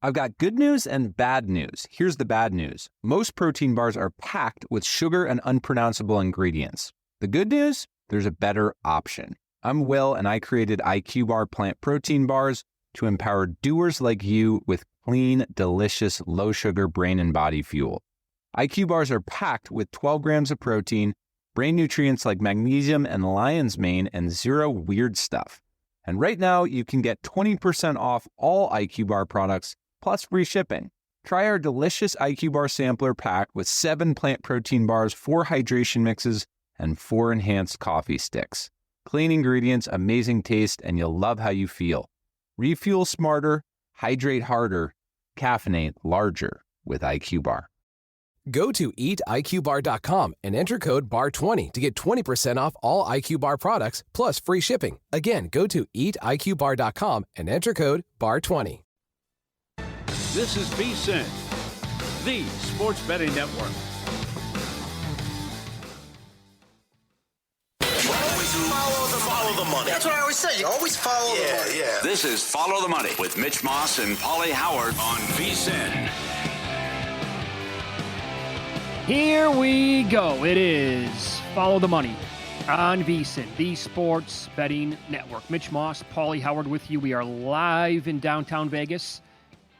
I've got good news and bad news. Here's the bad news. Most protein bars are packed with sugar and unpronounceable ingredients. The good news? There's a better option. I'm Will, and I created IQ Bar plant protein bars to empower doers like you with clean, delicious, low-sugar brain and body fuel. IQ bars are packed with 12 grams of protein, brain nutrients like magnesium and lion's mane, and zero weird stuff. And right now, you can get 20% off all IQ Bar products, plus free shipping. Try our delicious IQ Bar sampler pack with 7 plant protein bars, 4 hydration mixes, and 4 enhanced coffee sticks. Clean ingredients, amazing taste, and you'll love how you feel. Refuel smarter, hydrate harder, caffeinate larger with IQ Bar. Go to eatiqbar.com and enter code BAR20 to get 20% off all IQ Bar products plus free shipping. Again, go to eatiqbar.com and enter code BAR20. This is VSiN, the Sports Betting Network. Follow the money. That's what I always say. You always follow the money. Yeah. This is Follow the Money with Mitch Moss and Pauly Howard on VSiN. Here we go. It is Follow the Money on VSiN, the Sports Betting Network. Mitch Moss, Pauly Howard with you. We are live in downtown Vegas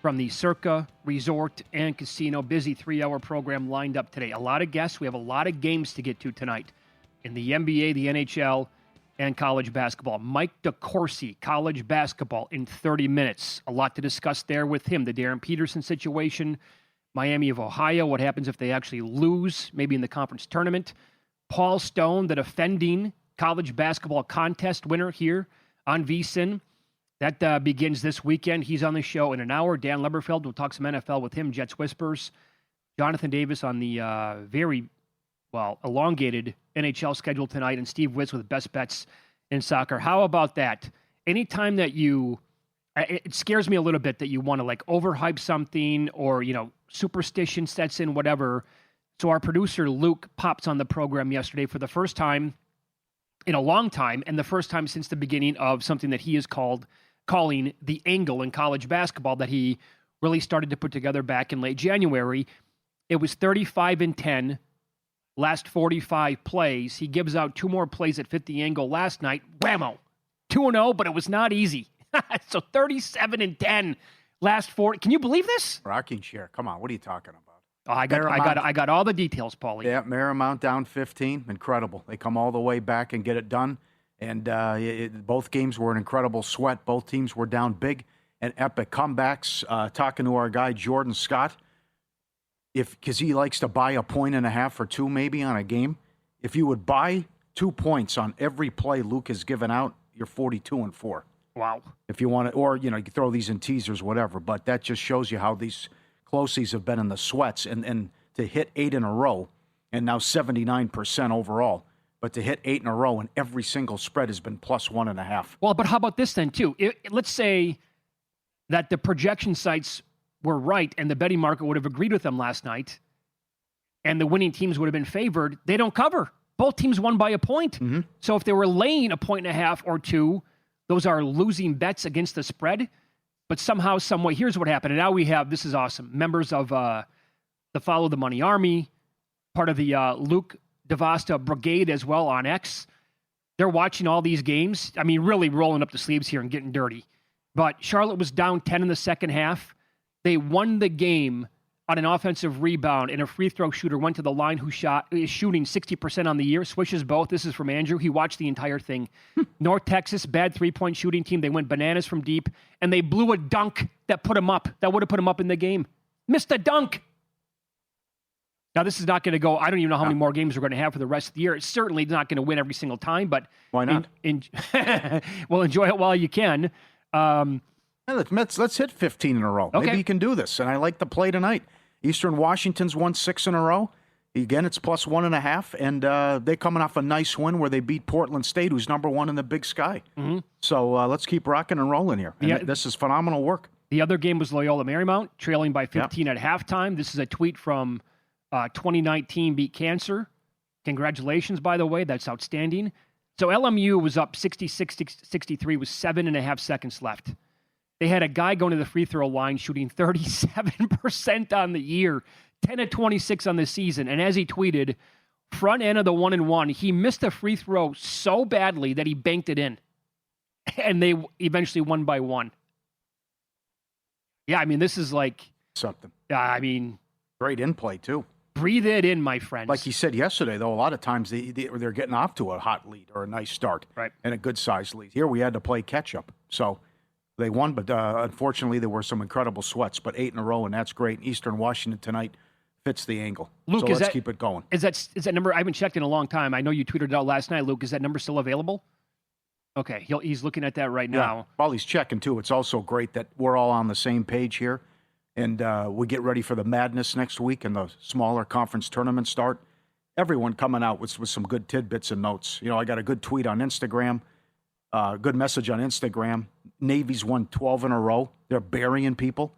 from the Circa Resort and Casino. Busy 3-hour program lined up today. A lot of guests. We have a lot of games to get to tonight in the NBA, the NHL, and college basketball. Mike DeCourcy, college basketball in 30 minutes. A lot to discuss there with him. The Darren Peterson situation, Miami of Ohio, what happens if they actually lose, maybe in the conference tournament. Paul Stone, the defending college basketball contest winner here on VSiN. That begins this weekend. He's on the show in an hour. Dan Leberfeld, we'll talk some NFL with him. Jets Whispers. Jonathan Davis on the very elongated NHL schedule tonight, and Steve Witz with best bets in soccer. How about that? Anytime that it scares me a little bit that you want to overhype something or, superstition sets in, whatever. So our producer, Luke, pops on the program yesterday for the first time in a long time, and the first time since the beginning of something that he is calling the angle in college basketball that he really started to put together back in late January. It was 35-10. Last 45 plays. He gives out 2 more plays that fit the angle last night. Whammo. 2-0, but it was not easy. So 37-10 last 4. Can you believe this? Rocking chair. Come on. What are you talking about? Oh, I got all the details, Pauly. Yeah, Marymount down 15. Incredible. They come all the way back and get it done. And both games were an incredible sweat. Both teams were down big and epic comebacks. Talking to our guy, Jordan Scott, because he likes to buy 1.5 or 2 maybe on a game. If you would buy 2 points on every play Luke has given out, you're 42-4. Wow. If you want to, or, you can throw these in teasers, whatever. But that just shows you how these closies have been in the sweats. And to hit 8 in a row, and now 79% overall, but to hit 8 in a row and every single spread has been plus 1.5. Well, but how about this then, too? Let's say that the projection sites were right and the betting market would have agreed with them last night and the winning teams would have been favored. They don't cover. Both teams won by a point. Mm-hmm. So if they were laying 1.5 or 2, those are losing bets against the spread. But somehow, some way, here's what happened. And now we have, this is awesome, members of the Follow the Money Army, part of the Luke DeVasta Brigade as well on X. They're watching all these games. I mean, really rolling up the sleeves here and getting dirty. But Charlotte was down 10 in the second half. They won the game on an offensive rebound, and a free throw shooter went to the line who is shooting 60% on the year, swishes both. This is from Andrew. He watched the entire thing. North Texas, bad three-point shooting team. They went bananas from deep, and they blew a dunk that put him up. That would have put him up in the game. Missed a dunk. Now, this is not going to go, I don't even know how many more games we're going to have for the rest of the year. It's certainly not going to win every single time, but... Why not? Well, enjoy it while you can. Let's hit 15 in a row. Okay. Maybe you can do this, and I like the play tonight. Eastern Washington's won 6 in a row. Again, it's plus 1.5, and they're coming off a nice win where they beat Portland State, who's number 1 in the Big Sky. Mm-hmm. So let's keep rocking and rolling here. And this is phenomenal work. The other game was Loyola Marymount, trailing by 15 at halftime. This is a tweet from 2019 Beat Cancer. Congratulations, by the way. That's outstanding. So LMU was up 66-63 with 7.5 seconds left. They had a guy going to the free throw line shooting 37% on the year, 10 of 26 on the season. And as he tweeted, front end of the 1-and-1, he missed a free throw so badly that he banked it in. And they eventually won by 1. Yeah, I mean, this is like something. I mean, great in play too. Breathe it in, my friends. Like he said yesterday, though, a lot of times they're getting off to a hot lead or a nice start, right, and a good sized lead. Here we had to play catch up, so they won, but unfortunately there were some incredible sweats. But 8 in a row, and that's great. Eastern Washington tonight fits the angle. Luke, so let's keep it going. Is that number? I haven't checked in a long time. I know you tweeted it out last night, Luke. Is that number still available? Okay, he's looking at that right now. While he's checking too, it's also great that we're all on the same page here. And we get ready for the madness next week and the smaller conference tournament start. Everyone coming out with some good tidbits and notes. You know, I got a good tweet on Instagram, good message on Instagram. Navy's won 12 in a row. They're burying people.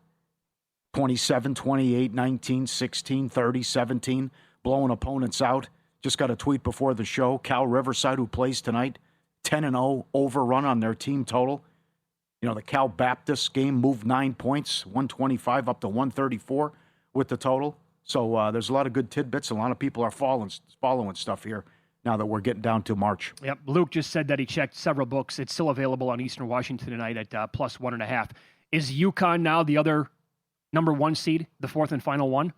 27, 28, 19, 16, 30, 17, blowing opponents out. Just got a tweet before the show. Cal Riverside, who plays tonight, 10-0 overrun on their team total. You know, the Cal Baptist game moved 9 points, 125 up to 134 with the total. So there's a lot of good tidbits. A lot of people are following stuff here now that we're getting down to March. Yep. Luke just said that he checked several books. It's still available on Eastern Washington tonight at +1.5. Is UConn now the other number 1 seed, the fourth and final one?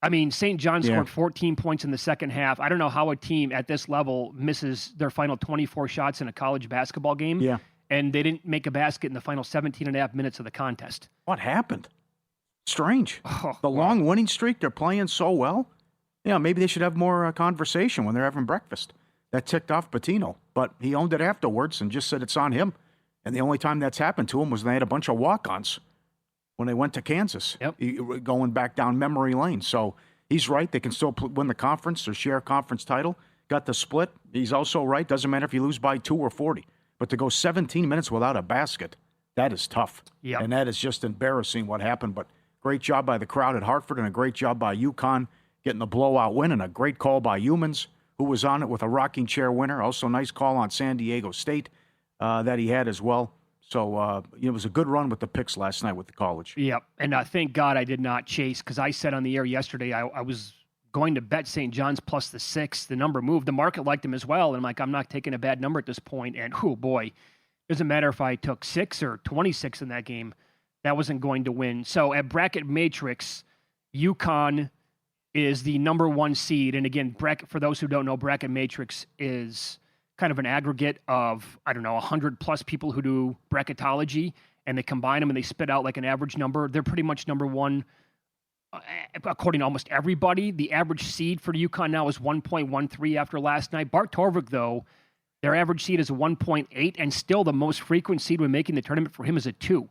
I mean, St. John scored 14 points in the second half. I don't know how a team at this level misses their final 24 shots in a college basketball game. Yeah. And they didn't make a basket in the final 17 and a half minutes of the contest. What happened? Strange. The long winning streak, they're playing so well. Yeah, maybe they should have more conversation when they're having breakfast. That ticked off Patino, but he owned it afterwards and just said it's on him. And the only time that's happened to him was when they had a bunch of walk-ons when they went to Kansas, going back down memory lane. So he's right. They can still win the conference or share a conference title. Got the split. He's also right. Doesn't matter if you lose by 2 or 40. But to go 17 minutes without a basket, that is tough. Yep. And that is just embarrassing what happened. But great job by the crowd at Hartford and a great job by UConn getting the blowout win and a great call by Humans, who was on it with a rocking chair winner. Also nice call on San Diego State that he had as well. So it was a good run with the picks last night with the college. Yep. And thank God I did not chase because I said on the air yesterday I was going to bet St. John's plus the 6. The number moved. The market liked him as well. And I'm like, I'm not taking a bad number at this point. And, oh, boy, doesn't matter if I took 6 or 26 in that game. That wasn't going to win. So at Bracket Matrix, UConn is the number 1 seed. And, again, bracket for those who don't know, Bracket Matrix is kind of an aggregate of, 100-plus people who do bracketology. And they combine them and they spit out like an average number. They're pretty much number 1. According to almost everybody. The average seed for UConn now is 1.13 after last night. Bart Torvik, though, their average seed is 1.8, and still the most frequent seed when making the tournament for him is a 2.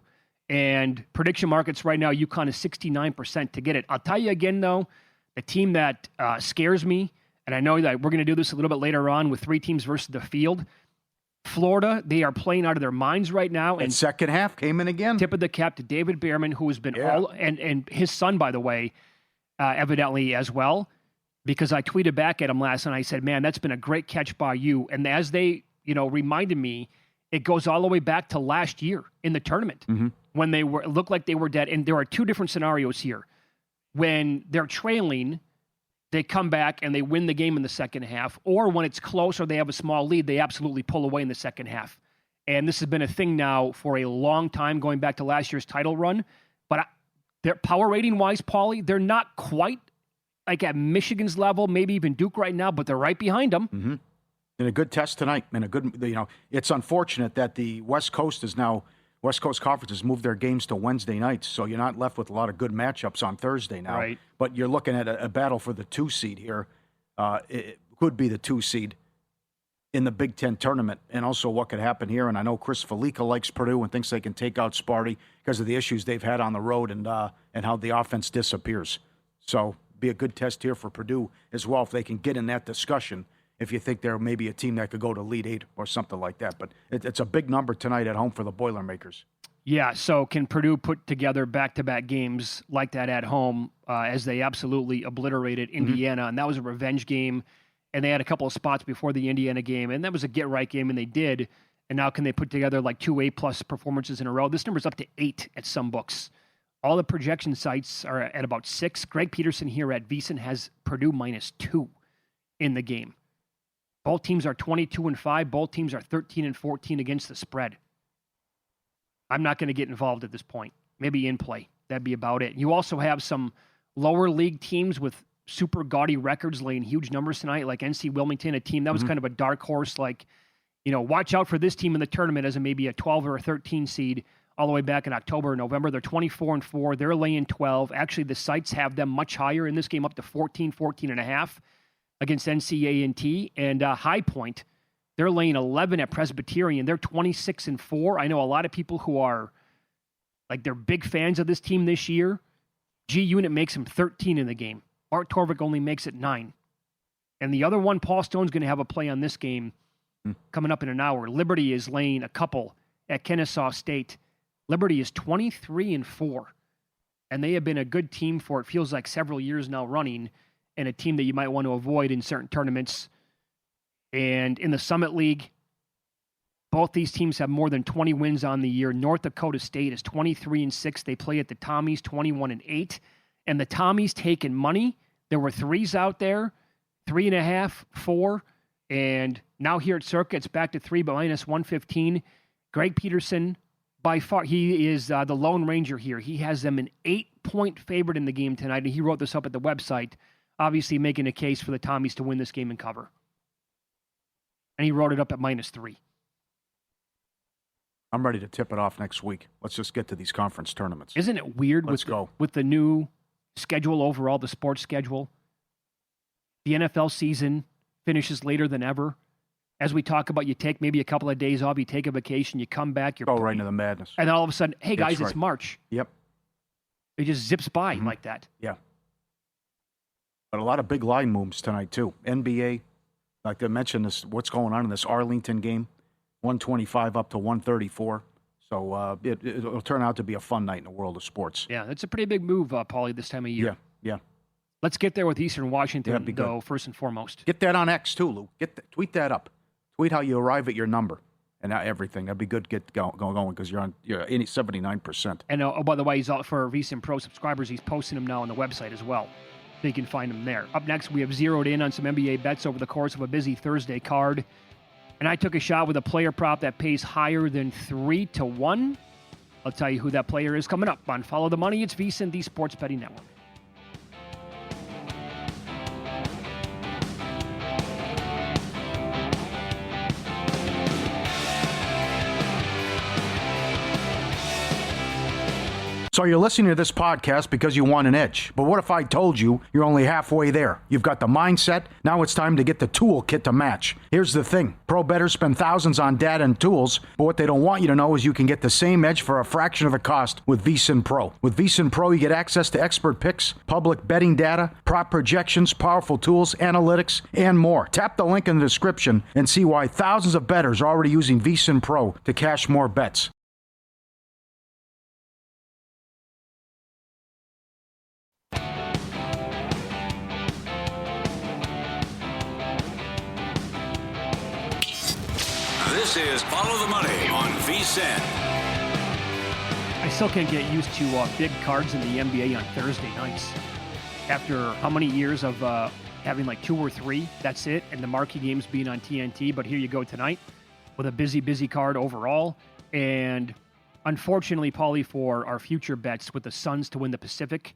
And prediction markets right now, UConn is 69% to get it. I'll tell you again, though, the team that scares me, and I know that we're going to do this a little bit later on with 3 teams versus the field, Florida, they are playing out of their minds right now. And second half came in again. Tip of the cap to David Behrman, who has been and his son, by the way, evidently as well, because I tweeted back at him last night. I said, man, that's been a great catch by you. And as they, reminded me, it goes all the way back to last year in the tournament when they looked like they were dead. And there are 2 different scenarios here. When they're trailing, they come back and they win the game in the second half, or when it's close or they have a small lead, they absolutely pull away in the second half. And this has been a thing now for a long time, going back to last year's title run. But their power rating-wise, Pauly, they're not quite like at Michigan's level, maybe even Duke right now, but they're right behind them. Mm-hmm. And a good test tonight. And a good, it's unfortunate that the West Coast Conference has moved their games to Wednesday nights, so you're not left with a lot of good matchups on Thursday now. Right. But you're looking at a battle for the 2 seed here. It could be the 2 seed in the Big Ten tournament, and also what could happen here. And I know Chris Felica likes Purdue and thinks they can take out Sparty because of the issues they've had on the road and how the offense disappears. So be a good test here for Purdue as well if they can get in that discussion. If you think they're maybe a team that could go to Elite 8 or something like that. But it's a big number tonight at home for the Boilermakers. Yeah, so can Purdue put together back-to-back games like that at home as they absolutely obliterated Indiana? And that was a revenge game, and they had a couple of spots before the Indiana game, and that was a get-right game, and they did. And now can they put together like 2 A-plus performances in a row? This number's up to 8 at some books. All the projection sites are at about 6. Greg Peterson here at VSiN has Purdue -2 in the game. Both teams are 22-5. Both teams are 13-14 against the spread. I'm not going to get involved at this point. Maybe in play. That'd be about it. You also have some lower league teams with super gaudy records laying huge numbers tonight, like NC Wilmington, a team that was kind of a dark horse, like, watch out for this team in the tournament as maybe a 12 or a 13 seed all the way back in October or November. They're 24-4. They're laying 12. Actually, the sites have them much higher in this game, up to 14.5 against NCAA and High Point. They're laying 11 at Presbyterian. They're 26-4. I know a lot of people who are they're big fans of this team this year. G Unit makes them 13 in the game. Art Torvik only makes it 9. And the other one, Paul Stone's going to have a play on this game coming up in an hour. Liberty is laying a couple at Kennesaw State. Liberty is 23-4. And they have been a good team for, it feels like, several years now running, and a team that you might want to avoid in certain tournaments. And in the Summit League, both these teams have more than 20 wins on the year. North Dakota State is 23-6. They play at the Tommies, 21-8. And the Tommies taking money. There were 3s out there, 3.5, 4. And now here at Circa, it's back to 3, but -115. Greg Peterson, by far, he is the Lone Ranger here. He has them an 8-point favorite in the game tonight, and he wrote this up at the website, obviously making a case for the Tommies to win this game and cover. And he wrote it up at -3. I'm ready to tip it off next week. Let's just get to these conference tournaments. Isn't it weird with the new schedule overall, the sports schedule? The NFL season finishes later than ever. As we talk about, you take maybe a couple of days off, you take a vacation, you come back, you're right into the madness. And then all of a sudden, hey guys, That's it's March. Yep. It just zips by like that. Yeah. But a lot of big line moves tonight too. NBA, like I mentioned, this what's going on in this Arlington game, 125 up to 134. So it'll turn out to be a fun night in the world of sports. Yeah, that's a pretty big move, Pauly, this time of year. Yeah. Let's get there with Eastern Washington, Yeah, though, first and foremost. Get that on X too, Lou. Tweet that up. Tweet how you arrive at your number and everything. That'd be good. Get going because you're 79%. And by the way, he's out for VSiN Pro subscribers. He's posting them now on the website as well, so you can find them there. Up next, we have zeroed in on some NBA bets over the course of a busy Thursday card. And I took a shot with a player prop that pays higher than 3-1. I'll tell you who that player is coming up on Follow the Money. It's VSiN, the Sports Betting Network. So you're listening to this podcast because you want an edge. But what if I told you you're only halfway there? You've got the mindset. Now it's time to get the toolkit to match. Here's the thing. Pro bettors spend thousands on data and tools, but what they don't want you to know is you can get the same edge for a fraction of the cost with VSiN Pro. With VSiN Pro, you get access to expert picks, public betting data, prop projections, powerful tools, analytics, and more. Tap the link in the description and see why thousands of bettors are already using VSiN Pro to cash more bets. This is Follow the Money on VSiN. I still can't get used to big cards in the NBA on Thursday nights. After how many years of having like 2 or 3, that's it, and the marquee games being on TNT. But here you go tonight with a busy card overall. And unfortunately, Pauly, for our future bets with the Suns to win the Pacific,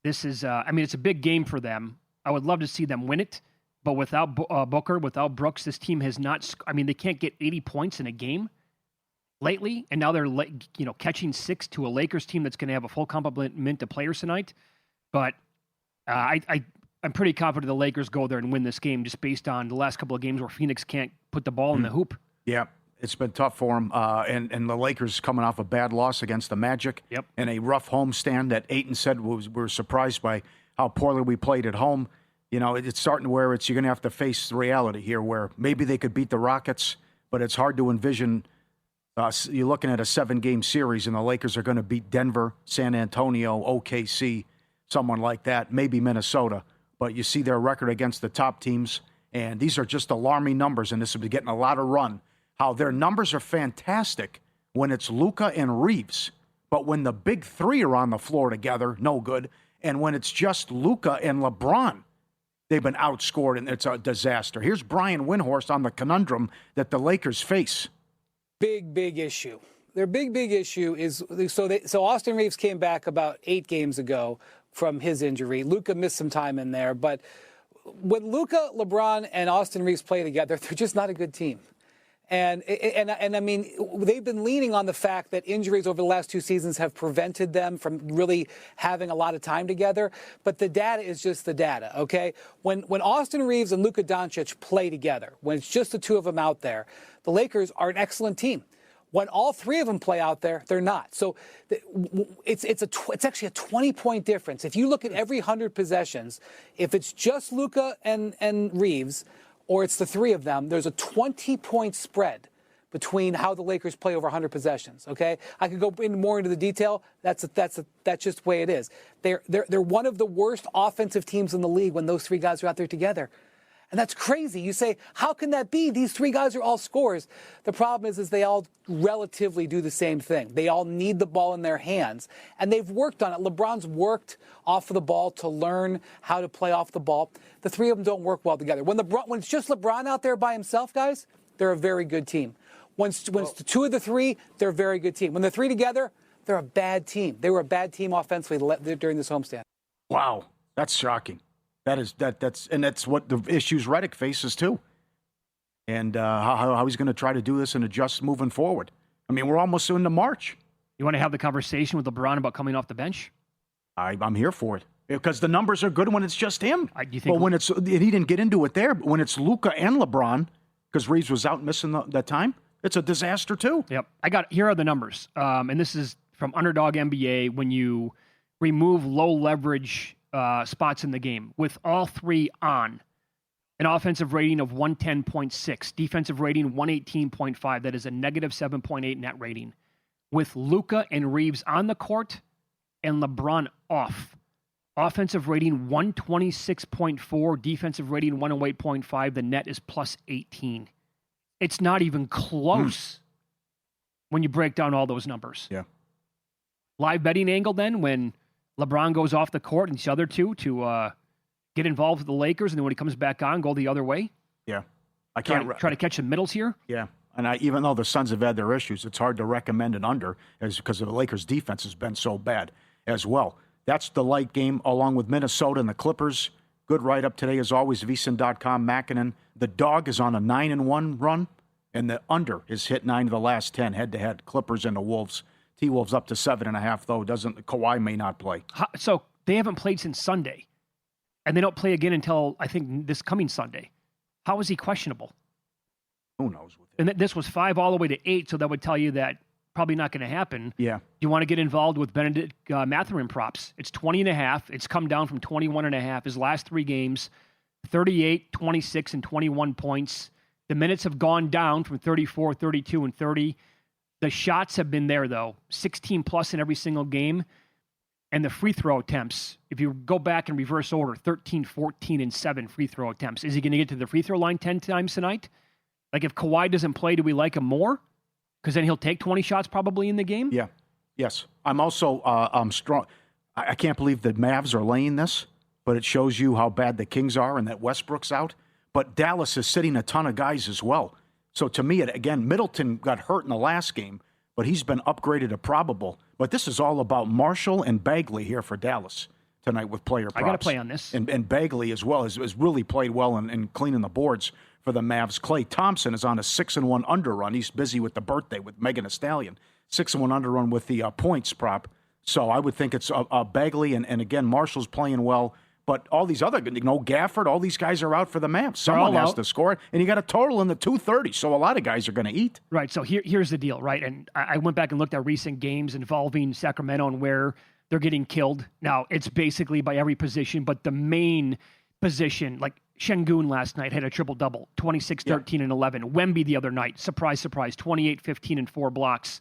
this is, it's a big game for them. I would love to see them win it. But without Booker, without Brooks, this team has not. They can't get 80 points in a game lately, and now they're catching 6 to a Lakers team that's going to have a full complement of players tonight. But I'm pretty confident the Lakers go there and win this game, just based on the last couple of games where Phoenix can't put the ball in the hoop. Yeah, it's been tough for them, and the Lakers coming off a bad loss against the Magic, and a rough homestand that Ayton said we're surprised by how poorly we played at home. It's starting to where you're going to have to face the reality here where maybe they could beat the Rockets, but it's hard to envision. You're looking at a 7-game series, and the Lakers are going to beat Denver, San Antonio, OKC, someone like that, maybe Minnesota. But you see their record against the top teams, and these are just alarming numbers, and this will be getting a lot of run. how their numbers are fantastic when it's Luka and Reeves, but when the big three are on the floor together, no good. And when it's just Luka and LeBron, they've been outscored, and it's a disaster. Here's Brian Windhorst on the conundrum that the Lakers face. Big issue. Their big issue is so Austin Reeves came back about 8 games ago from his injury. Luka missed some time in there, but when Luka, LeBron, and Austin Reeves play together, they're just not a good team. And I mean, they've been leaning on the fact that injuries over the last 2 seasons have prevented them from really having a lot of time together. But the data is just the data, okay? When Austin Reeves and Luka Doncic play together, when it's just the two of them out there, the Lakers are an excellent team. When all 3 of them play out there, they're not. So it's actually a 20-point difference. If you look at every 100 possessions, if it's just Luka and Reeves, or it's the 3 of them, there's a 20-point spread between how the Lakers play over 100 possessions, okay? I could go more into the detail. That's just the way it is. They're one of the worst offensive teams in the league when those 3 guys are out there together. And that's crazy. You say, how can that be? These 3 guys are all scorers. The problem is they all relatively do the same thing. They all need the ball in their hands. And they've worked on it. LeBron's worked off of the ball to learn how to play off the ball. The 3 of them don't work well together. When it's just LeBron out there by himself, guys, they're a very good team. When it's the 2 of the 3, they're a very good team. When the 3 together, they're a bad team. They were a bad team offensively during this homestand. Wow, that's shocking. That's what the issues Redick faces too, and how he's going to try to do this and adjust moving forward. I mean, we're almost into March. You want to have the conversation with LeBron about coming off the bench? I'm here for it because the numbers are good when it's just him. You think? But when he didn't get into it there, but when it's Luka and LeBron, because Reeves was out missing that time, it's a disaster too. Yep. Here are the numbers, and this is from Underdog NBA. When you remove low leverage spots in the game, with all 3 on, an offensive rating of 110.6, defensive rating 118.5. That is a negative 7.8 net rating. With Luka and Reeves on the court and LeBron off, offensive rating 126.4, defensive rating 108.5. The net is plus 18. It's not even close when you break down all those numbers. Yeah. Live betting angle then, when LeBron goes off the court and the other 2 to get involved with the Lakers, and then when he comes back on, go the other way. Yeah, I can't try to catch the middles here. Yeah, and even though the Suns have had their issues, it's hard to recommend an under, because the Lakers' defense has been so bad as well. That's the light game, along with Minnesota and the Clippers. Good write-up today, as always. VSiN.com. Makinen. The dog is on a 9-1 run, and the under is hit 9 of the last 10 head-to-head. Clippers and the Wolves. T-Wolves up to 7.5, though. Kawhi may not play. So they haven't played since Sunday, and they don't play again until, I think, this coming Sunday. How is he questionable? Who knows? And this was 5 all the way to 8, so that would tell you that probably not going to happen. Yeah. You want to get involved with Benedict Mathurin props. It's 20.5. It's come down from 21.5. His last 3 games, 38, 26, and 21 points. The minutes have gone down from 34, 32, and 30. The shots have been there, though, 16 plus in every single game. And the free throw attempts, if you go back in reverse order, 13, 14, and 7 free throw attempts. Is he going to get to the free throw line 10 times tonight? Like, if Kawhi doesn't play, do we like him more? Because then he'll take 20 shots probably in the game? Yeah. Yes. I'm also strong. I can't believe the Mavs are laying this, but it shows you how bad the Kings are and that Westbrook's out. But Dallas is sitting a ton of guys as well. So to me, again, Middleton got hurt in the last game, but he's been upgraded to probable. But this is all about Marshall and Bagley here for Dallas tonight with player props. I got to play on this. And Bagley as well has really played well in cleaning the boards for the Mavs. Klay Thompson is on a 6-1 under run. He's busy with the birthday with Megan Thee Stallion. 6-1 under run with the points prop. So I would think it's Bagley, and again, Marshall's playing well. But all these other, Gafford, all these guys are out for the Mavs. Someone has to score it. And you got a total in the 230, so a lot of guys are going to eat. Right, so here's the deal, right? And I went back and looked at recent games involving Sacramento and where they're getting killed. Now, it's basically by every position, but the main position, like Şengün last night had a triple-double, 26, 13, and 11. Wemby the other night, surprise, 28, 15, and 4 blocks.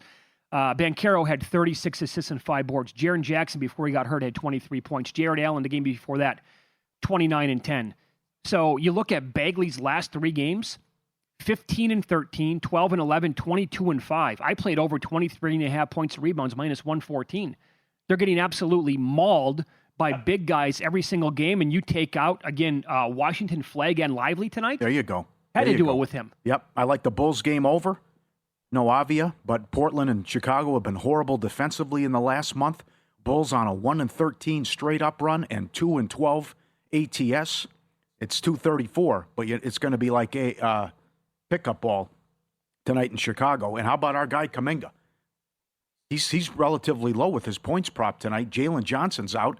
Banchero had 36 assists and 5 boards. Jaren Jackson, before he got hurt, had 23 points. Jared Allen, the game before that, 29 and 10. So you look at Bagley's last 3 games, 15 and 13, 12 and 11, 22 and 5. I played over 23.5 points of rebounds, minus 114. They're getting absolutely mauled by big guys every single game, and you take out, again, Washington, Flagg, and Lively tonight? There you go. Had to do it with him. Yep. I like the Bulls game over. No Avia, but Portland and Chicago have been horrible defensively in the last month. Bulls on a 1-13 straight up run and 2-12 ATS. It's 234, but it's going to be like a pickup ball tonight in Chicago. And how about our guy Kuminga? He's relatively low with his points prop tonight. Jalen Johnson's out.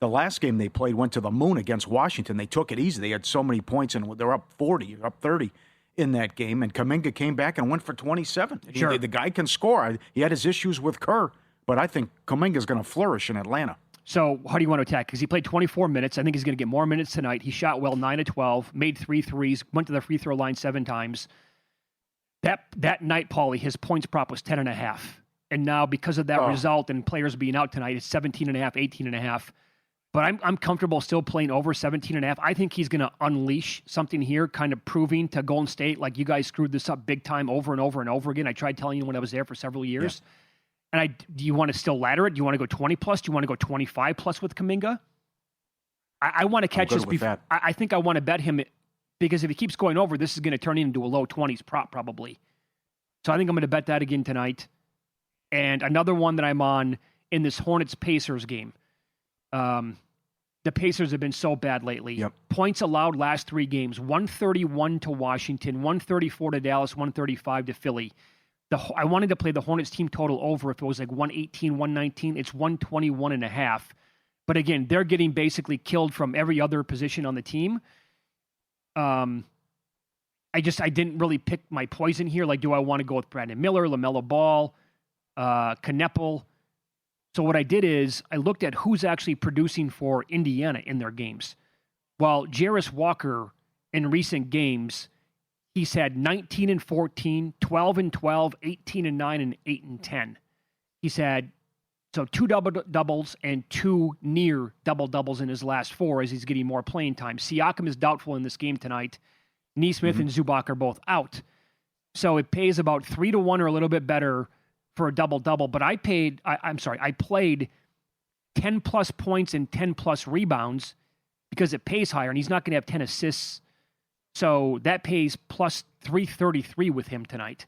The last game they played went to the moon against Washington. They took it easy. They had so many points, and they're up 40, up 30 in that game. And Kuminga came back and went for 27. Sure. The guy can score. He had his issues with Kerr, but I think Kuminga's going to flourish in Atlanta. So how do you want to attack? Because he played 24 minutes. I think he's going to get more minutes tonight. He shot well, 9 of 12, made 3 threes, went to the free throw line 7 times. That night, Pauly, his points prop was 10.5. And now because of that result and players being out tonight, it's 17.5, 18.5. But I'm comfortable still playing over 17.5. I think he's going to unleash something here, kind of proving to Golden State, like, you guys screwed this up big time over and over and over again. I tried telling you when I was there for several years. Yeah. And do you want to still ladder it? Do you want to go 20 plus? Do you want to go 25 plus with Kuminga? I want to catch this before. I think I want to bet him, because if he keeps going over, this is going to turn into a low 20s prop probably. So I think I'm going to bet that again tonight. And another one that I'm on in this Hornets-Pacers game. The Pacers have been so bad lately. Yep. Points allowed last 3 games, 131 to Washington, 134 to Dallas, 135 to Philly. I wanted to play the Hornets team total over if it was like 118, 119. It's 121.5. But again, they're getting basically killed from every other position on the team. I didn't really pick my poison here. Like, do I want to go with Brandon Miller, LaMelo Ball, Kneppel? So what I did is I looked at who's actually producing for Indiana in their games. Well, Jarris Walker in recent games, he's had 19 and 14, 12 and 12, 18 and 9, and 8 and 10. He's had 2 double-doubles and 2 near double-doubles in his last 4 as he's getting more playing time. Siakam is doubtful in this game tonight. Nesmith and Zubac are both out. So it pays about 3-1 or a little bit better for a double-double, but I played 10-plus points and 10-plus rebounds because it pays higher, and he's not going to have 10 assists. So that pays plus 333 with him tonight.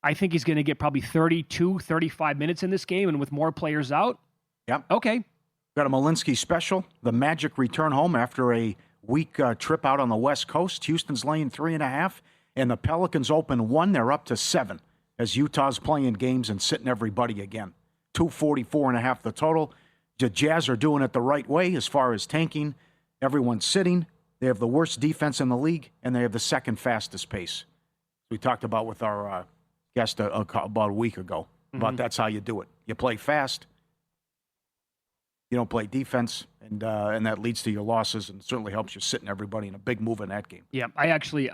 I think he's going to get probably 32, 35 minutes in this game, and with more players out. Yep. Okay. Got a Malinsky special. The Magic return home after a week trip out on the West Coast. Houston's laying 3.5, and the Pelicans open 1. They're up to 7. As Utah's playing games and sitting everybody again. 244.5 the total. The Jazz are doing it the right way as far as tanking. Everyone's sitting. They have the worst defense in the league, and they have the second fastest pace. We talked about with our guest about a week ago. About that's how you do it. You play fast. You don't play defense, and that leads to your losses, and certainly helps you sitting everybody in a big move in that game. Yeah, I actually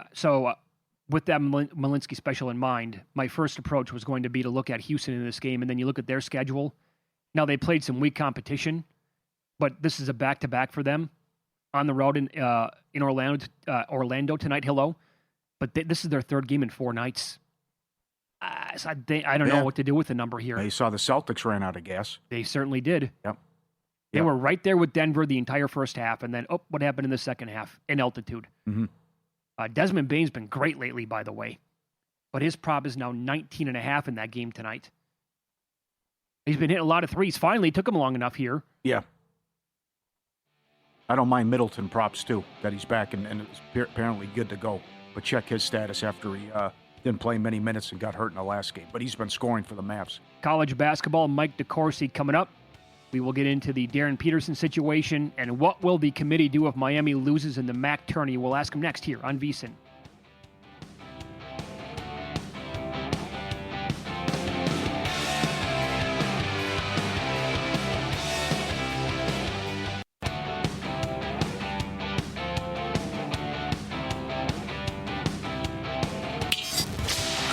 with that Malinsky special in mind, my first approach was going to be to look at Houston in this game, and then you look at their schedule. Now, they played some weak competition, but this is a back-to-back for them on the road in Orlando tonight. Hello. But this is their 3rd game in 4 nights. So I don't know what to do with the number here. You saw the Celtics ran out of gas. They certainly did. Yep. They were right there with Denver the entire first half, and then, what happened in the second half in altitude? Mm-hmm. Desmond Bane's been great lately, by the way. But his prop is now 19.5 in that game tonight. He's been hitting a lot of threes. Finally, it took him long enough here. Yeah. I don't mind Middleton props, too, that he's back and is apparently good to go. But check his status after he didn't play many minutes and got hurt in the last game. But he's been scoring for the Mavs. College basketball, Mike DeCourcy coming up. We will get into the Darren Peterson situation and what will the committee do if Miami loses in the MAC tourney. We'll ask him next here on VSiN.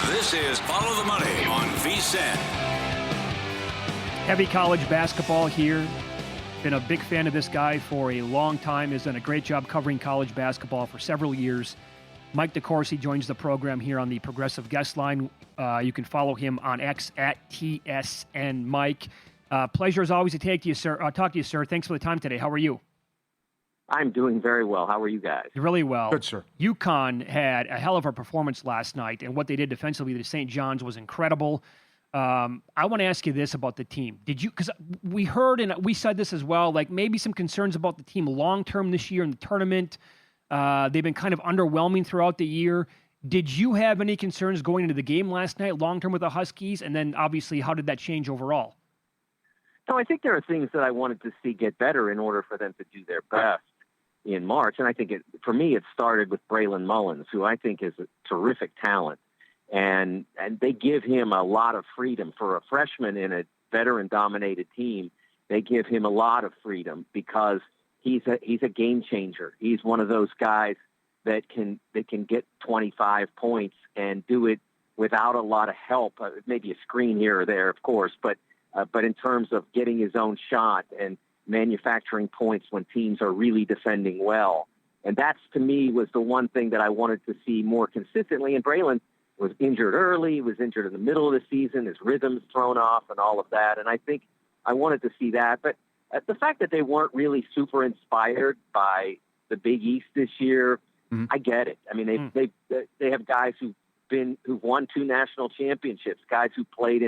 This is Follow the Money on VSiN. Heavy college basketball here. Been a big fan of this guy for a long time. Has done a great job covering college basketball for several years. Mike DeCourcy joins the program here on the Progressive Guest Line. You can follow him on X at TSN Mike. Pleasure as always to talk to you, sir. Thanks for the time today. How are you? I'm doing very well. How are you guys? Really well. Good, sir. UConn had a hell of a performance last night, and what they did defensively to St. John's was incredible. I want to ask you this about the team. Because we heard, and we said this as well, like maybe some concerns about the team long-term this year in the tournament. They've been kind of underwhelming throughout the year. Did you have any concerns going into the game last night, long-term with the Huskies? And then, obviously, how did that change overall? No, I think there are things that I wanted to see get better in order for them to do their best in March. And I think, for me, it started with Braylon Mullins, who I think is a terrific talent. And they give him a lot of freedom. For a freshman in a veteran-dominated team, they give him a lot of freedom because he's a game changer. He's one of those guys that can get 25 points and do it without a lot of help. Maybe a screen here or there, of course, but in terms of getting his own shot and manufacturing points when teams are really defending well. And that's, to me, was the one thing that I wanted to see more consistently. And Braylon was injured early, was injured in the middle of the season, his rhythm's thrown off and all of that. And I think I wanted to see that. But the fact that they weren't really super inspired by the Big East this year, I get it. I mean, they have guys who've won 2 national championships, guys who played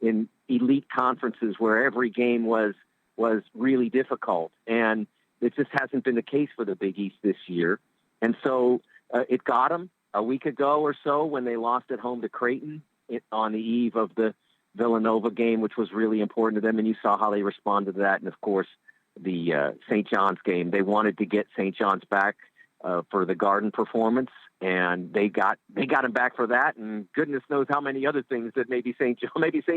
in elite conferences where every game was really difficult. And it just hasn't been the case for the Big East this year. And so it got them a week ago or so when they lost at home to Creighton on the eve of the Villanova game, which was really important to them. And you saw how they responded to that. And of course, the St. John's game, they wanted to get St. John's back for the Garden performance. And they got him back for that, and goodness knows how many other things that maybe St.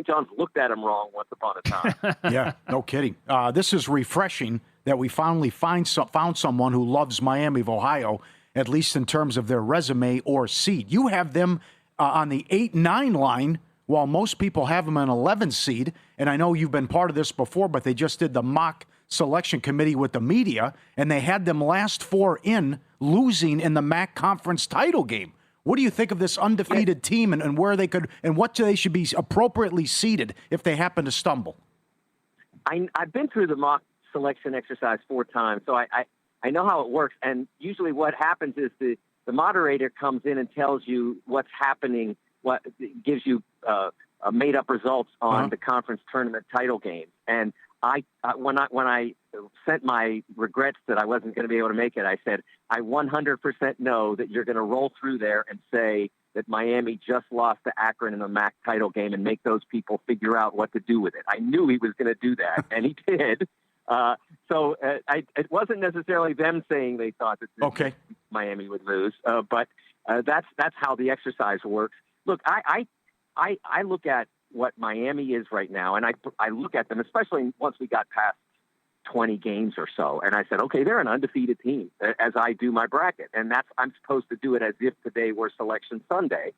John's looked at him wrong once upon a time. Yeah, no kidding. This is refreshing that we finally found someone who loves Miami of Ohio, at least in terms of their resume or seed. You have them on the 8-9 line, while most people have them an 11 seed. And I know you've been part of this before, but they just did the mock selection committee with the media, and they had them last 4 in, losing in the MAC conference title game. What do you think of this undefeated team and where they could, and what they should be appropriately seeded if they happen to stumble? I've been through the mock selection exercise 4 times, so I know how it works. And usually what happens is the moderator comes in and tells you what's happening, what gives you made up results on the conference tournament title game. And when I sent my regrets that I wasn't going to be able to make it, I said, I 100% know that you're going to roll through there and say that Miami just lost to Akron in the MAC title game and make those people figure out what to do with it. I knew he was going to do that, and he did. So it wasn't necessarily them saying they thought that Miami would lose, but that's how the exercise works. Look, I look at what Miami is right now, and I look at them, especially once we got past 20 games or so, and I said, okay, they're an undefeated team, as I do my bracket, and I'm supposed to do it as if today were Selection Sunday.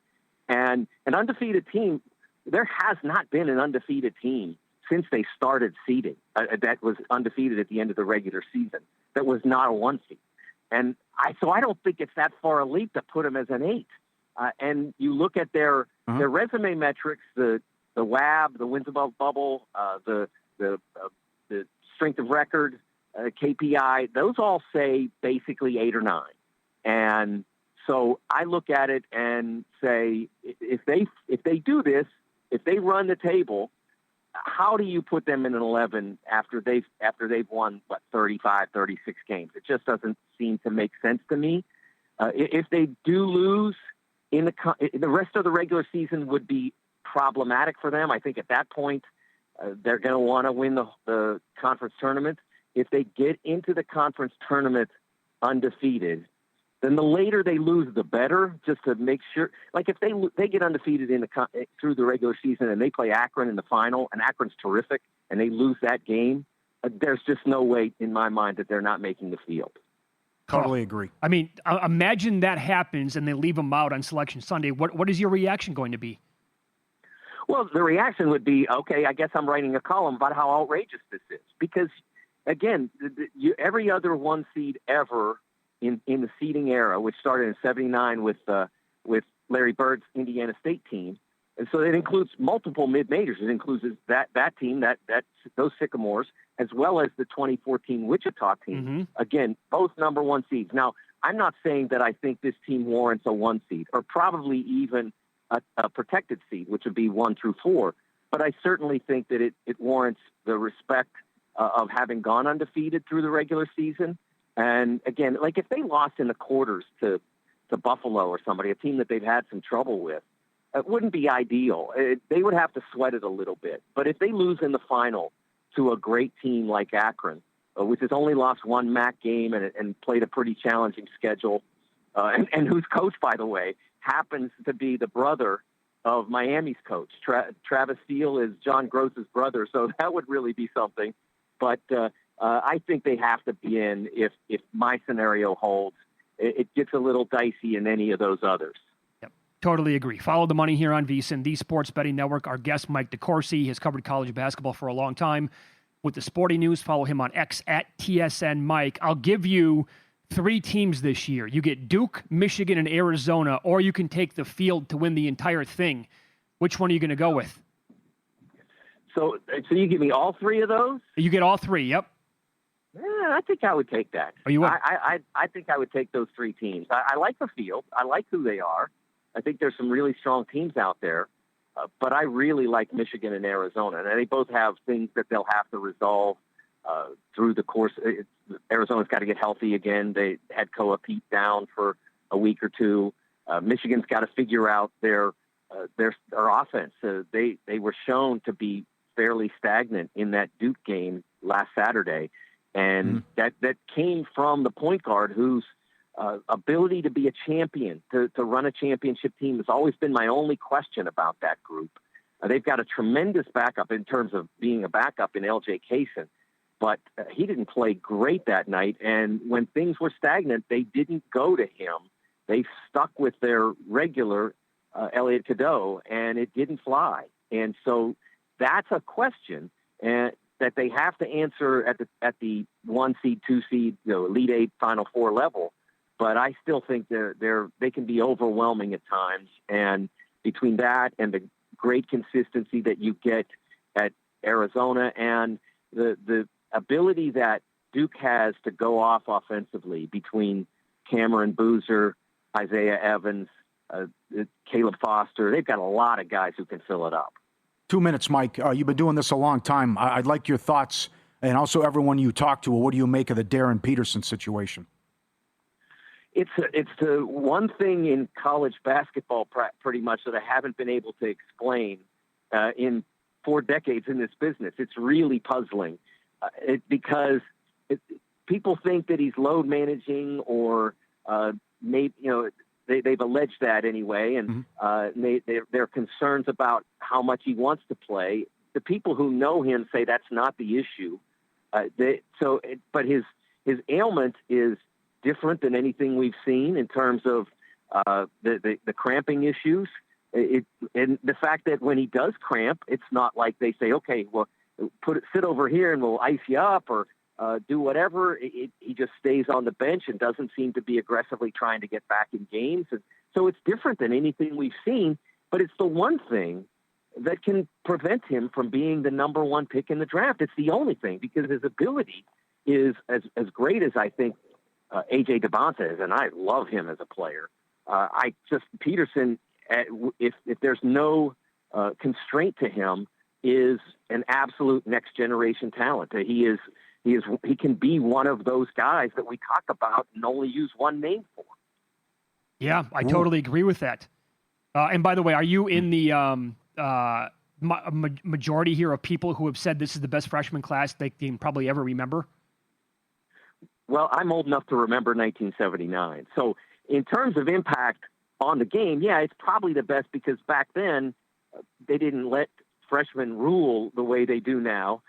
And an undefeated team, there has not been an undefeated team since they started seeding that was undefeated at the end of the regular season. That was not a 1 seed. And so I don't think it's that far a leap to put them as an 8. And you look at their resume metrics, the WAB, the wins above bubble, the strength of record, KPI, those all say basically 8 or 9. And so I look at it and say, if they do this, if they run the table, how do you put them in an 11 after they've won 35, 36 games? It just doesn't seem to make sense to me. If they do lose in the rest of the regular season would be problematic for them. I think at that point they're going to want to win the conference tournament. If they get into the conference tournament undefeated, then the later they lose, the better, just to make sure. Like if they get undefeated through the regular season and they play Akron in the final, and Akron's terrific, and they lose that game, there's just no way in my mind that they're not making the field. Totally agree. I mean, imagine that happens and they leave them out on Selection Sunday. What is your reaction going to be? Well, the reaction would be, okay, I guess I'm writing a column about how outrageous this is. Because, again, every other 1 seed ever in the seeding era, which started in '79 with Larry Bird's Indiana State team. And so it includes multiple mid-majors. It includes that team, those Sycamores, as well as the 2014 Wichita team. Mm-hmm. Again, both number one seeds. Now, I'm not saying that I think this team warrants a 1 seed or probably even a protected seed, which would be 1 through 4. But I certainly think that it warrants the respect of having gone undefeated through the regular season. And again, like if they lost in the quarters to Buffalo or somebody, a team that they've had some trouble with, it wouldn't be ideal. They would have to sweat it a little bit. But if they lose in the final to a great team like Akron, which has only lost 1 MAC game and played a pretty challenging schedule, and whose coach, by the way, happens to be the brother of Miami's coach. Travis Steele is John Gross's brother, so that would really be something. But I think they have to be in if my scenario holds. It gets a little dicey in any of those others. Totally agree. Follow the money here on VSiN, the Sports Betting Network. Our guest, Mike DeCourcy, has covered college basketball for a long time. With the sporting news, follow him on X at TSN Mike. I'll give you 3 teams this year. You get Duke, Michigan, and Arizona, or you can take the field to win the entire thing. Which one are you going to go with? So you give me all 3 of those? You get all 3, yep. Yeah, I think I would take that. Oh, you would? I think I would take those 3 teams. I like the field. I like who they are. I think there's some really strong teams out there, but I really like Michigan and Arizona, and they both have things that they'll have to resolve through the course. Arizona's got to get healthy again. They had Koa Pete down for a week or 2. Michigan's got to figure out their offense. They were shown to be fairly stagnant in that Duke game last Saturday, and that came from the point guard who's ability to be a champion, to run a championship team has always been my only question about that group. They've got a tremendous backup in terms of being a backup in LJ Kaysen, but he didn't play great that night. And when things were stagnant, they didn't go to him. They stuck with their regular Elliot Cadeau, and it didn't fly. And so that's a question that they have to answer at the 1 seed, 2 seed, Elite 8, Final 4 level. But I still think they can be overwhelming at times. And between that and the great consistency that you get at Arizona and the ability that Duke has to go off offensively between Cameron Boozer, Isaiah Evans, Caleb Foster, they've got a lot of guys who can fill it up. 2 minutes, Mike. You've been doing this a long time. I'd like your thoughts, and also everyone you talk to. What do you make of the Darren Peterson situation? It's the one thing in college basketball pretty much that I haven't been able to explain in 4 decades in this business. It's really puzzling because people think that he's load managing or maybe, they've alleged that anyway, and their concerns about how much he wants to play. The people who know him say that's not the issue. But his ailment is different than anything we've seen in terms of the cramping issues. And the fact that when he does cramp, it's not like they say, okay, well, sit over here and we'll ice you up or do whatever. He just stays on the bench and doesn't seem to be aggressively trying to get back in games. And so it's different than anything we've seen, but it's the one thing that can prevent him from being the number 1 pick in the draft. It's the only thing, because his ability is as great as I think A.J. Devonta is, and I love him as a player. Peterson, if there's no constraint to him, is an absolute next generation talent. He can be one of those guys that we talk about and only use one name for. Yeah, I totally agree with that. And by the way, are you in the majority here of people who have said this is the best freshman class they can probably ever remember? Well, I'm old enough to remember 1979. So in terms of impact on the game, yeah, it's probably the best because back then they didn't let freshmen rule the way they do now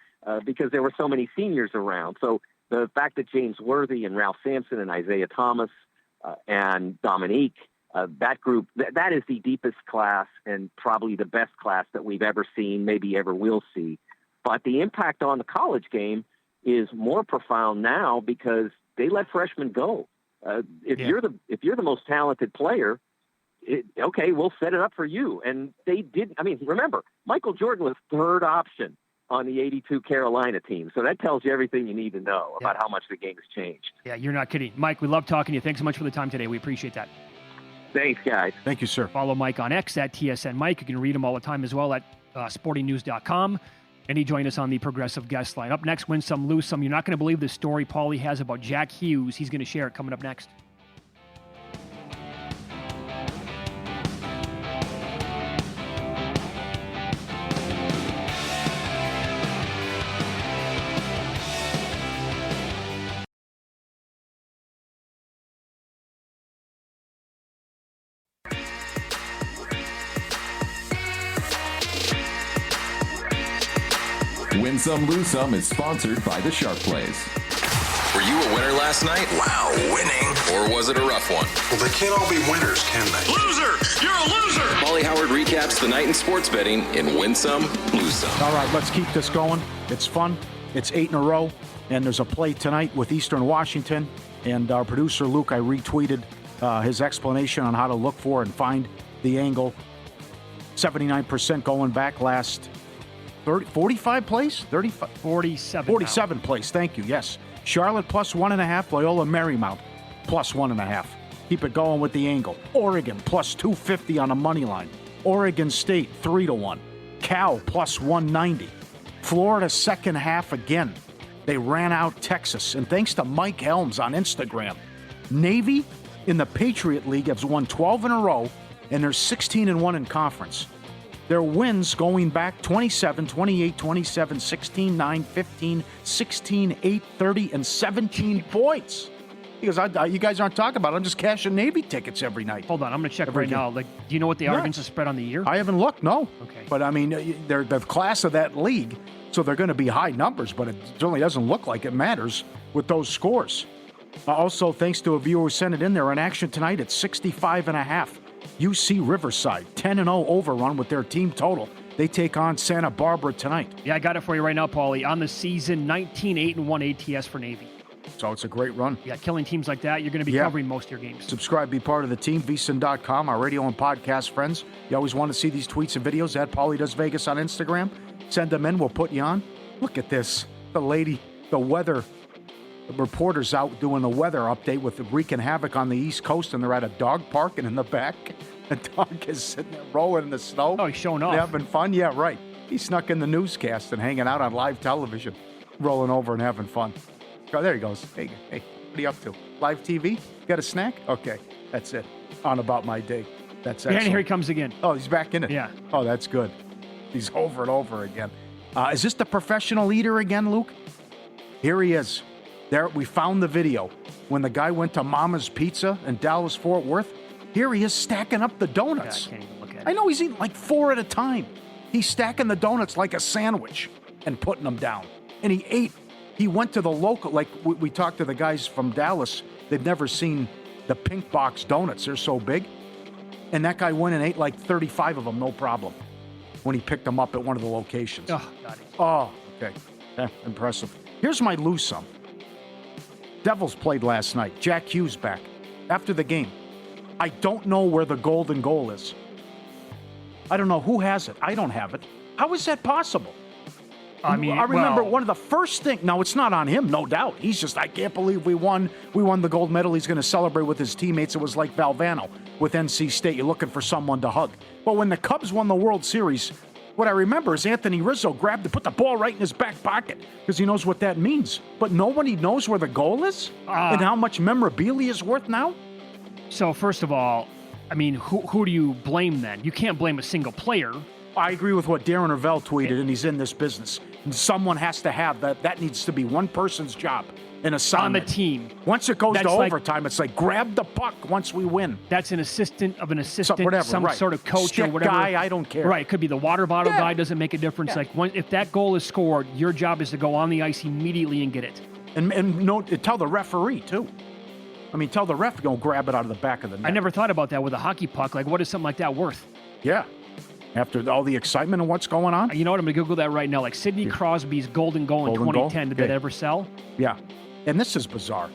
because there were so many seniors around. So the fact that James Worthy and Ralph Sampson and Isaiah Thomas and Dominique, that group, that is the deepest class and probably the best class that we've ever seen, maybe ever will see. But the impact on the college game is more profound now because they let freshmen go. If you're the most talented player, okay, we'll set it up for you. And they didn't. I mean, remember, Michael Jordan was third option on the '82 Carolina team, so that tells you everything you need to know about how much the game has changed. Yeah, you're not kidding, Mike. We love talking to you. Thanks so much for the time today. We appreciate that. Thanks, guys. Thank you, sir. Follow Mike on X at TSN Mike. You can read him all the time as well at sportingnews.com. And he joined us on the Progressive Guest Line. Up next, Win Some, Lose Some. You're not going to believe the story Pauly has about Jack Hughes. He's going to share it coming up next. Win Some, Lose Some is sponsored by the Sharp Plays. Were you a winner last night? Wow, winning. Or was it a rough one? Well, they can't all be winners, can they? Loser! You're a loser! Pauly Howard recaps the night in sports betting in Win Some, Lose Some. All right, let's keep this going. It's fun. It's 8 in a row, and there's a play tonight with Eastern Washington. And our producer, Luke, I retweeted his explanation on how to look for and find the angle. 79% going back last 45 plays? 35? 47 plays, thank you, yes. Charlotte plus 1.5, Loyola Marymount plus 1.5. Keep it going with the angle. Oregon plus 250 on a money line. Oregon State 3-1. Cal plus 190. Florida second half again. They ran out Texas. And thanks to Mike Helms on Instagram, Navy in the Patriot League has won 12 in a row, and they're 16-1 in conference. Their wins going back 27, 28, 27, 16, 9, 15, 16, 8, 30, and 17 points. Because you guys aren't talking about it. I'm just cashing Navy tickets every night. Hold on, I'm going to check right now. Like, do you know what they are against the spread on the year? I haven't looked, no. Okay. But, I mean, they're the class of that league, so they're going to be high numbers, but it certainly doesn't look like it matters with those scores. Also, thanks to a viewer who sent it in, they're in action tonight at 65.5. UC Riverside, 10-0 overrun with their team total. They take on Santa Barbara tonight. Yeah, I got it for you right now, Pauly. On the season, 19-8-1 ATS for Navy. So it's a great run. Yeah, killing teams like that, you're going to be covering most of your games. Subscribe, be part of the team, vsin.com, our radio and podcast friends. You always want to see these tweets and videos at Pauly Does Vegas on Instagram. Send them in, we'll put you on. Look at this. The weather reporters out doing the weather update with wreaking havoc on the East Coast, and they're at a dog park, and in the back, the dog is sitting there rolling in the snow. Oh, he's showing off. They're having fun? Yeah, right. He snuck in the newscast and hanging out on live television, rolling over and having fun. Oh, there he goes. Hey, what are you up to? Live TV? Got a snack? Okay, that's it. On about my day. That's excellent. And here he comes again. Oh, he's back in it. Yeah. Oh, that's good. He's over and over again. Is this the professional eater again, Luke? Here he is. There, we found the video when the guy went to Mama's Pizza in Dallas, Fort Worth. Here he is stacking up the donuts. I can't even look at it. I know he's eating like 4 at a time. He's stacking the donuts like a sandwich and putting them down. And he ate. He went to the local, like we talked to the guys from Dallas. They've never seen the pink box donuts. They're so big. And that guy went and ate like 35 of them, no problem, when he picked them up at one of the locations. Oh, got it. Oh, okay. Impressive. Here's my lose some. Devils played last night. Jack Hughes back. After the game, I don't know where the golden goal is. I don't know who has it. I don't have it. How is that possible? I remember one of the first things. Now, it's not on him, no doubt. He's just, I can't believe we won. We won the gold medal. He's going to celebrate with his teammates. It was like Valvano with NC State. You're looking for someone to hug. But when the Cubs won the World Series, what I remember is Anthony Rizzo put the ball right in his back pocket because he knows what that means. But nobody knows where the goal is and how much memorabilia is worth now? So, first of all, I mean, who do you blame then? You can't blame a single player. I agree with what Darren Ravel tweeted, and he's in this business. And someone has to have that. That needs to be one person's job. An assignment. On the team. Once it goes to overtime, it's like grab the puck once we win. That's an assistant of an assistant, whatever, right. Sort of coach Stick or whatever. Guy, I don't care. Right, it could be the water bottle guy, doesn't make a difference. Like if that goal is scored, your job is to go on the ice immediately and get it. And tell the referee, too. I mean, tell the ref to go grab it out of the back of the net. I never thought about that with a hockey puck. Like, what is something like that worth? Yeah. After all the excitement and what's going on? You know what? I'm going to Google that right now. Like Sidney Crosby's golden goal in 2010. Did that ever sell? Yeah. And this is bizarre.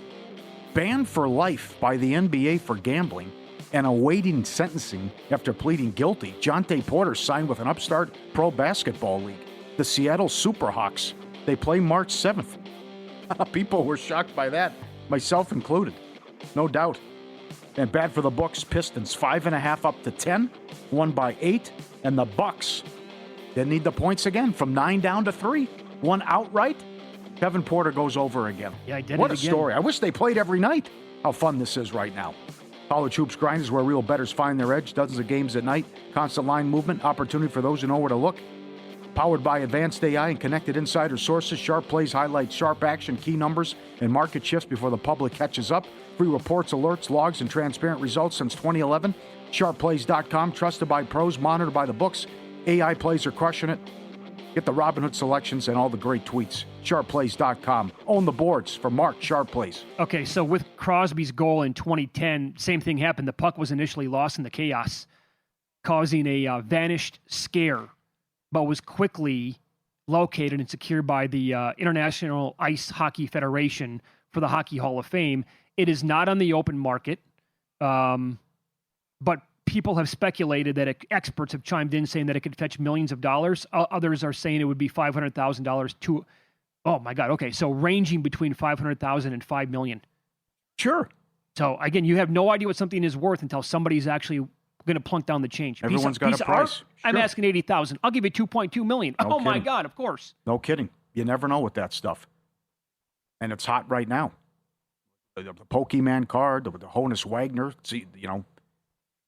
banned for life by the NBA for gambling and awaiting sentencing after pleading guilty. Jonte Porter signed with an upstart pro basketball league, the Seattle Superhawks. They play March 7th. People were shocked by that, myself included. No doubt. And bad for the books. Pistons 5.5 up to 10, won by 8. And the Bucks didn't need the points again, from 9 down to 3. Won outright. Kevin Porter goes over again. Yeah, I did What it a again. story. I wish they played every night. How fun this is right now. College Hoops Grind is where real bettors find their edge. Dozens of games at night. Constant line movement. Opportunity for those who know where to look. Powered by advanced AI and connected insider sources. Sharp plays highlight sharp action, key numbers, and market shifts before the public catches up. Free reports, alerts, logs, and transparent results since 2011. SharpPlays.com. Trusted by pros. Monitored by the books. AI plays are crushing it. Get the Robinhood selections and all the great tweets. SharpPlays.com. Own the boards for Mark Sharp Plays. Okay, so with Crosby's goal in 2010, same thing happened. The puck was initially lost in the chaos, causing a vanished scare, but was quickly located and secured by the International Ice Hockey Federation for the Hockey Hall of Fame. It is not on the open market, but people have speculated that experts have chimed in saying that it could fetch millions of dollars. Others are saying it would be $500,000 to, oh my God. Okay. So ranging between $500,000 and $5 million. Sure. So again, you have no idea what something is worth until somebody's actually going to plunk down the change. Everyone's got a price. Sure. I'm asking $80,000. I'll give you $2.2 million. No my kidding. God, of course. No kidding. You never know with that stuff. And it's hot right now. The Pokemon card, the Honus Wagner,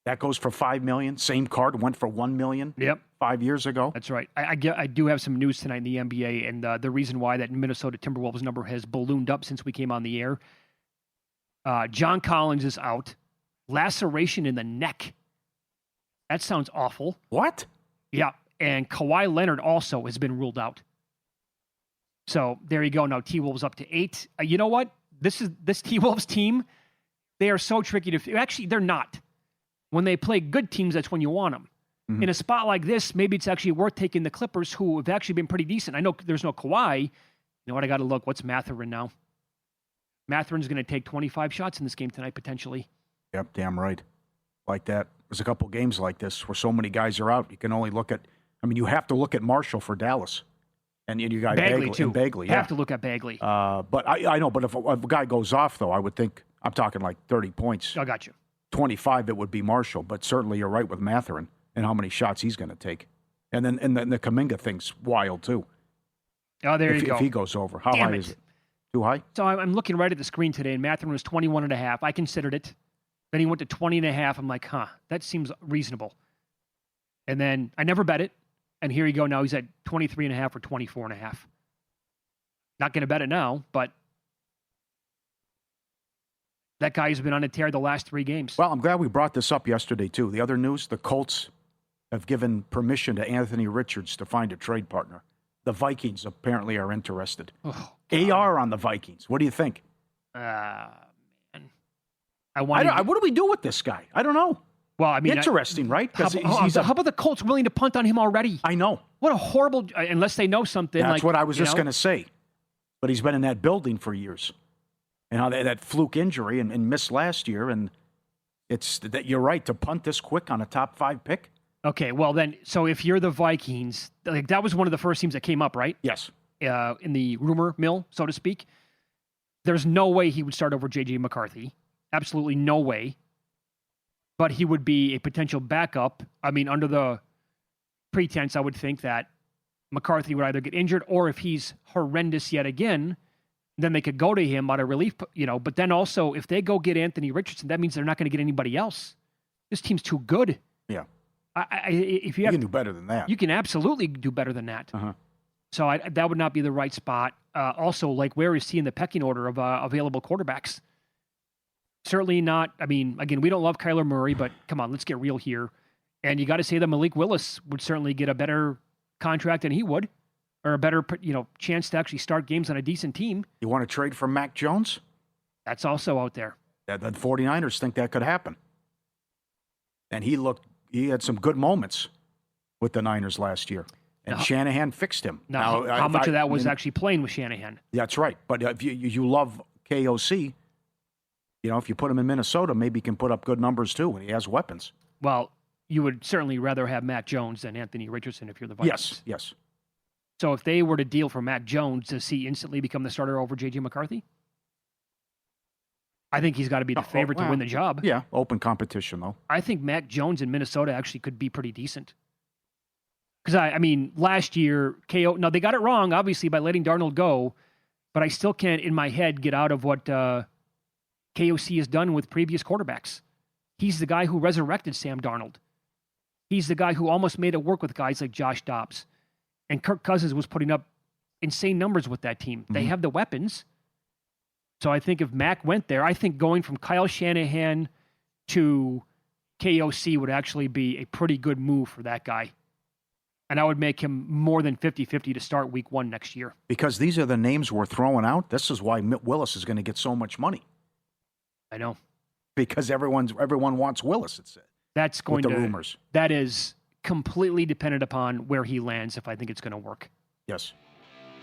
that goes for $5 million. Same card went for $1 million. Yep. 5 years ago. That's right. I do have some news tonight in the NBA, and the reason why that Minnesota Timberwolves number has ballooned up since we came on the air. John Collins is out. Laceration in the neck. That sounds awful. What? Yeah. And Kawhi Leonard also has been ruled out. So there you go. Now T-Wolves up to 8. You know what? This T-Wolves team, they are so tricky to... Actually, they're not. When they play good teams, that's when you want them. Mm-hmm. In a spot like this, maybe it's actually worth taking the Clippers, who have actually been pretty decent. I know there's no Kawhi. You know what? I got to look. What's Mathurin now? Mathurin's going to take 25 shots in this game tonight, potentially. Yep, damn right. Like that. There's a couple games like this where so many guys are out. You can only look at... you have to look at Marshall for Dallas. And you got Bagley, too. And Bagley, yeah. Have to look at Bagley. But I know, but if a guy goes off, though, I would think... I'm talking like 30 points. I got you. 25, it would be Marshall, but certainly you're right with Mathurin and how many shots he's going to take. And then the Kuminga thing's wild, too. Oh, there you go. If he goes over. How high is it? Too high? So I'm looking right at the screen today, and Mathurin was 21.5. I considered it. Then he went to 20.5. I'm like, that seems reasonable. And then I never bet it. And here you go. Now he's at 23.5 or 24.5. Not going to bet it now, but that guy's been on a tear the last 3 games. Well, I'm glad we brought this up yesterday, too. The other news, the Colts have given permission to Anthony Richards to find a trade partner. The Vikings apparently are interested. Oh, AR on the Vikings. What do you think? Man. What do we do with this guy? I don't know. Well, I mean... Interesting, right? How about the Colts willing to punt on him already? I know. What a horrible... Unless they know something. That's what I was just going to say. But he's been in that building for years. And how that fluke injury and missed last year. And it's that you're right to punt this quick on a top 5 pick. Okay, well then, so if you're the Vikings, that was one of the first teams that came up, right? Yes. In the rumor mill, so to speak. There's no way he would start over J.J. McCarthy. Absolutely no way. But he would be a potential backup. I mean, under the pretense, I would think that McCarthy would either get injured, or if he's horrendous yet again, then they could go to him out of relief, But then also, if they go get Anthony Richardson, that means they're not going to get anybody else. This team's too good. Yeah. If you can do better than that. You can absolutely do better than that. Uh-huh. So that would not be the right spot. Also, where is he in the pecking order of available quarterbacks? Certainly not. I mean, again, we don't love Kyler Murray, but come on, let's get real here. And you got to say that Malik Willis would certainly get a better contract than he would, or a better chance to actually start games on a decent team. You want to trade for Mac Jones? That's also out there. The 49ers think that could happen. And he had some good moments with the Niners last year. And Shanahan fixed him. Now how much of that was actually playing with Shanahan? That's right. But if you love KOC, if you put him in Minnesota, maybe he can put up good numbers too, and he has weapons. Well, you would certainly rather have Mac Jones than Anthony Richardson if you're the Vikings. Yes. So if they were to deal for Mac Jones, does he instantly become the starter over J.J. McCarthy? I think he's got to be the favorite to win the job. Yeah, open competition, though. I think Mac Jones in Minnesota actually could be pretty decent. Because, I mean, last year, now they got it wrong, obviously, by letting Darnold go, but I still can't, in my head, get out of what KOC has done with previous quarterbacks. He's the guy who resurrected Sam Darnold. He's the guy who almost made it work with guys like Josh Dobbs. And Kirk Cousins was putting up insane numbers with that team. They have the weapons. So I think if Mac went there, I think going from Kyle Shanahan to KOC would actually be a pretty good move for that guy. And I would make him more than 50-50 to start week 1 next year. Because these are the names we're throwing out. This is why Mitt Willis is going to get so much money. I know. Because everyone wants Willis, it's That's going with the to rumors. That is completely dependent upon where he lands if I think it's going to work. Yes.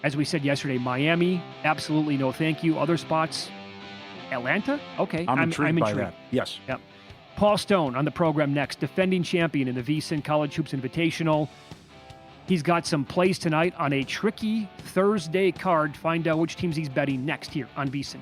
As we said yesterday, Miami, absolutely no thank you. Other spots, Atlanta? Okay. I'm intrigued by that. Yes. Yep. Paul Stone on the program next, defending champion in the VSiN College Hoops Invitational. He's got some plays tonight on a tricky Thursday card. Find out which teams he's betting next here on VSiN.